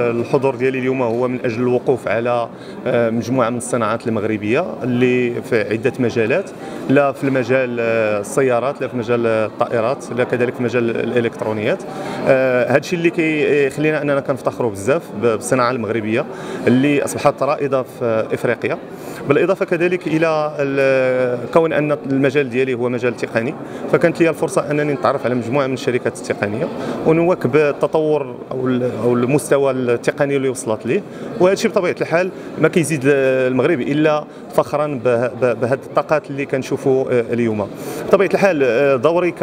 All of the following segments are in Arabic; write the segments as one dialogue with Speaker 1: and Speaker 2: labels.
Speaker 1: الحضور ديالي اليوم هو من اجل الوقوف على مجموعه من الصناعات المغربيه اللي في عده مجالات، لا في المجال السيارات، لا في مجال الطائرات، لا كذلك في مجال الالكترونيات. هذا الشيء اللي كيخلينا اننا كنفتخروا بزاف بالصناعه المغربيه اللي اصبحت رائده في افريقيا. بالاضافه كذلك الى كون ان المجال ديالي هو مجال تقني، فكانت لي الفرصه انني نتعرف على مجموعه من الشركات التقنيه ونواكب التطور او المستوى التقني اللي وصلت ليه. وهذا الشيء بطبيعه الحال ما كيزيد المغرب الا فخرا بهذه الطاقات اللي كنشوفوا اليوم. بطبيعه الحال دوري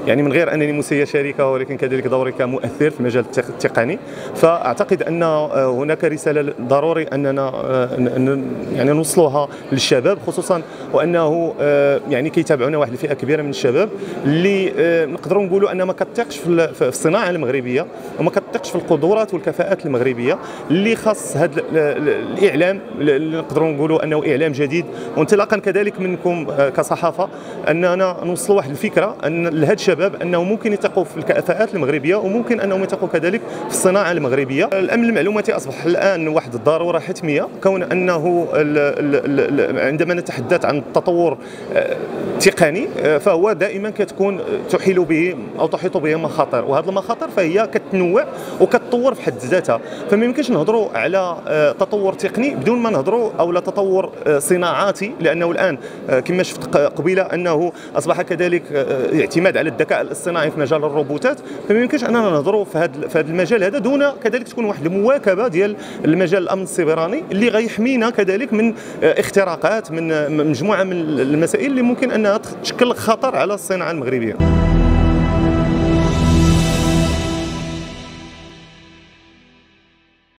Speaker 1: يعني من غير انني مسير شركه، ولكن كذلك دوري كمؤثر في المجال التقني، فاعتقد ان هناك رساله ضروري اننا يعني نوصلوها للشباب خصوصا، وانه يعني كيتابعونا واحد الفئه كبيره من الشباب اللي نقدروا نقولوا ان ما كتثقش في الصناعه المغربيه وما كتثقش في القدرات والكفاءات المغربيه اللي خاص هذا الاعلام اللي نقدروا نقولوا انه اعلام جديد، وانطلاقا كذلك منكم كصحافه اننا نوصلوا واحد الفكره ان لهاد الشباب انه ممكن يثقوا في الكفاءات المغربيه وممكن انهم يثقوا كذلك في الصناعه المغربيه. الامن المعلوماتي اصبح الان واحد الضروره حتميه، كون انه عندما نتحدث عن التطور التقني فهو دائما كتكون تحيل به او تحيط به مخاطر، وهذه المخاطر فهي كتنوع وكتطور في حد ذاتها. فما يمكنش نهضروا على تطور تقني بدون ما نهضروا او لا تطور صناعاتي، لانه الان كما شفت قبيله انه اصبح كذلك اعتماد على الذكاء الاصطناعي في مجال الروبوتات. فما يمكنش اننا نهضروا في هذا المجال هذا دون كذلك تكون واحد المواكبه ديال المجال الامن السيبراني اللي غيحمينا كذلك من اختراقات، من مجموعه من المسائل اللي ممكن انها تشكل خطر على الصناعه المغربيه.